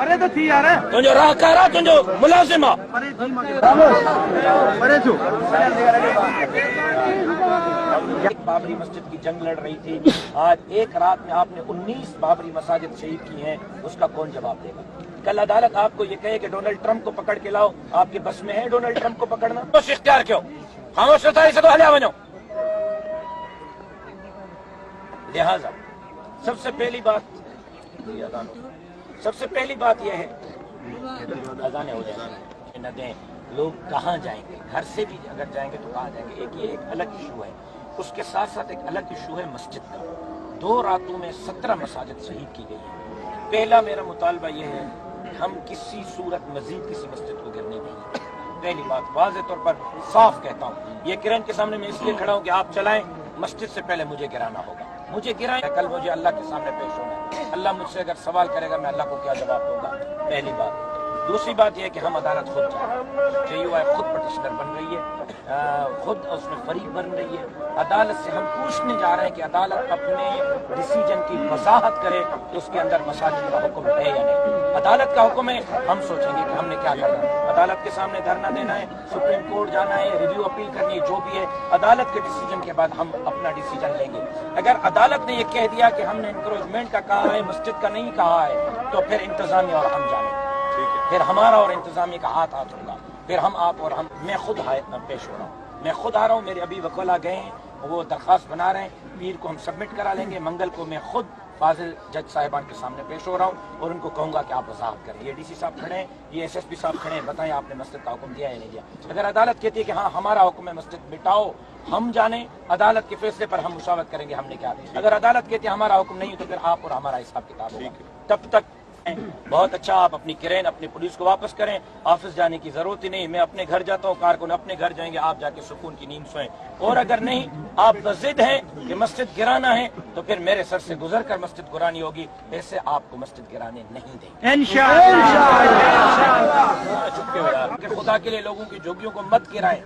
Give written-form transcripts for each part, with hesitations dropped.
अरे तो थी यार तुझो राहकारा तुझो मुलाजिम आहे बाबरी मस्जिद की जंग लड़ रही थी। आज एक रात में आपने 19 बाबरी मसाजिद शहीद की हैं, उसका कौन जवाब देगा? कल अदालत आपको ये कहे कि डोनाल्ड ट्रंप को पकड़ के लाओ, आपके बस में है डोनाल्ड ट्रंप को पकड़ना? तो इख्तियार क्यों? खामोश रताई से तो हल्या बनो। लिहाजा सबसे पहली बात यह है अजाने हो जाए न दें, लोग कहाँ जाएंगे? घर से भी अगर जाएंगे तो कहाँ जाएंगे? एक अलग इशू है। उसके साथ साथ एक अलग इशू है मस्जिद का। 2 रातों में 17 मसाजिद शहीद की गई है। पहला मेरा मुतालबा यह है कि हम किसी सूरत मजीद किसी मस्जिद को गिरने देंगे। पहली बात वाज़े तौर पर साफ कहता हूँ, ये किरण के सामने मैं इसलिए खड़ा हूँ कि आप चलाएं, मस्जिद से पहले मुझे गिराना होगा। मुझे गिराएं, कल मुझे अल्लाह के सामने पेश होना है। अल्लाह मुझसे अगर सवाल करेगा मैं अल्लाह को क्या जवाब दूंगा? पहली बात। दूसरी बात यह है कि हम अदालत खुद जाएं। JUI खुद पटिशनर बन रही है, खुद उसमें फरीक बन रही है। अदालत से हम पूछने जा रहे हैं कि अदालत अपने डिसीजन की वजाहत करे कि उसके अंदर मसाजिद का हुक्म है या नहीं। अदालत का हुक्म है, हम सोचेंगे कि हमने क्या करना है। अदालत के सामने धरना देना है, सुप्रीम कोर्ट जाना है, रिव्यू अपील करनी है, जो भी है अदालत के डिसीजन के बाद हम अपना डिसीजन लेंगे। अगर अदालत ने यह कह दिया कि हमने इंक्रोचमेंट का कहा है, मस्जिद का नहीं कहा है, तो फिर इंतजामिया और हम जाने, फिर हमारा और इंतजामिया का हाथ होगा। फिर हम आप और हम, मैं खुद पेश हो रहा हूँ, मैं खुद आ रहा हूँ। मेरे अभी वकील गए हैं, वो दरख्वास्त बना रहे हैं, पीर को हम सबमिट करा लेंगे। मंगल को मैं खुद फाजिल जज साहिबान के सामने पेश हो रहा हूँ और उनको कहूँगा कि आप वजाहत करें। ये DC साहब खड़े हैं, ये SSP साहब खड़े हैं, बताएं आपने मस्जिद का हुक्म दिया या नहीं दिया। अगर अदालत कहती है कि हाँ हमारा हुक्म है मस्जिद मिटाओ, हम जाने, अदालत के फैसले पर हम मुशावरत करेंगे हमने क्या। अगर अदालत कहती है हमारा हुक्म नहीं तो फिर आप और हमारा हिसाब किताब होगा। तब तक बहुत अच्छा, आप अपनी किरेन अपनी पुलिस को वापस करें, ऑफिस जाने की जरूरत ही नहीं। मैं अपने घर जाता हूँ, कारकुन अपने घर जाएंगे, आप जाके सुकून की नींद सोएं। और अगर नहीं आप जिद हैं कि मस्जिद गिराना है तो फिर मेरे सर से गुजर कर मस्जिद गिरानी होगी, ऐसे आपको मस्जिद गिराने नहीं देंगे इंशाअल्लाह। खुदा के लिए लोगों की झुग्गियों को मत गिराएं,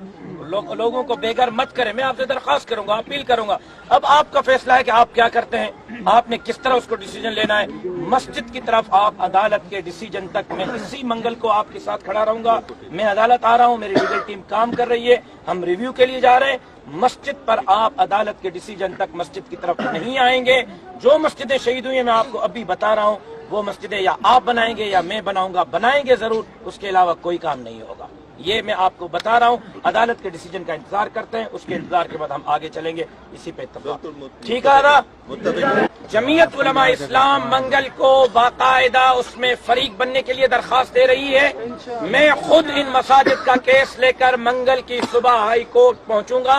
लोगों को बेघर मत करें। मैं आपसे दरख्वास्त करूंगा, अपील करूंगा। अब आपका फैसला है कि आप क्या करते हैं, आपने किस तरह उसको डिसीजन लेना है। मस्जिद की तरफ आप अदालत के डिसीजन तक मैं इसी मंगल को आपके साथ खड़ा रहूंगा। मैं अदालत आ रहा हूं, मेरी लीगल टीम काम कर रही है, हम रिव्यू के लिए जा रहे हैं। मस्जिद पर आप अदालत के डिसीजन तक मस्जिद की तरफ नहीं आएंगे। जो मस्जिदें शहीद हुई हैं मैं आपको अभी बता रहा हूं, वो मस्जिदें या आप बनाएंगे या मैं बनाऊंगा, बनाएंगे जरूर, उसके अलावा कोई काम नहीं होगा। ये मैं आपको बता रहा हूँ। अदालत के डिसीजन का इंतजार करते हैं, उसके इंतजार के बाद हम आगे चलेंगे। इसी पे इत्तफाक ठीक है ना? जमीयत उलमा इस्लाम मंगल को बाकायदा उसमें फरीक बनने के लिए दरखास्त दे रही है। मैं खुद इन मसाजिद का केस लेकर मंगल की सुबह हाई कोर्ट पहुंचूंगा,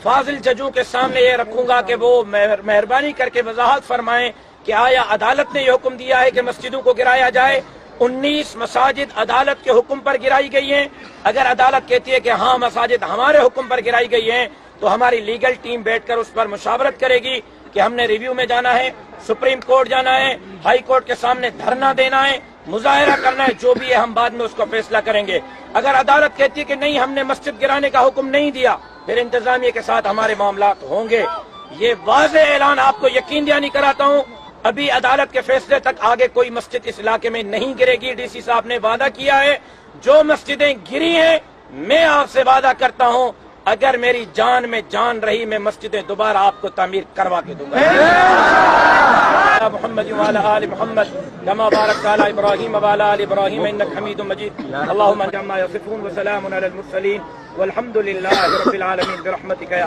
फाजिल जजों के सामने ये रखूंगा कि वो मेहरबानी करके वजाहत फरमाएं कि आया अदालत ने ये हुक्म दिया है कि मस्जिदों को गिराया जाए। 19 मसाजिद अदालत के हुक्म पर गिराई गई हैं। अगर अदालत कहती है कि हाँ मसाजिद हमारे हुक्म पर गिराई गई हैं, तो हमारी लीगल टीम बैठकर उस पर मुशावरत करेगी कि हमने रिव्यू में जाना है, सुप्रीम कोर्ट जाना है, हाई कोर्ट के सामने धरना देना है, मुजाहरा करना है, जो भी है हम बाद में उसको फैसला करेंगे। अगर अदालत कहती है कि नहीं हमने मस्जिद गिराने का हुक्म नहीं दिया, फिर इंतजामिया के साथ हमारे मामलात होंगे। ये वाज़े ऐलान आपको यकीन दिलानी कराता हूँ, अभी अदालत के फैसले तक आगे कोई मस्जिद इस इलाके में नहीं गिरेगी। DC साहब ने वादा किया है। जो मस्जिदें गिरी हैं, मैं आपसे वादा करता हूं, अगर मेरी जान में जान रही, मैं मस्जिदें दोबारा आपको तामीर करवा के दूंगा। मोहम्मद वाला आल मोहम्मद कमा बारक अला इब्राहीम वाला आल इब्राहीम इन्नका हमीदुम मजीद। अल्लाहुम्मा जम्मा यसिफून व सलामुन अलल मुरसलीन वल्हम्दुलिल्लाहि रब्बिल आलमीन बिरहमतिका।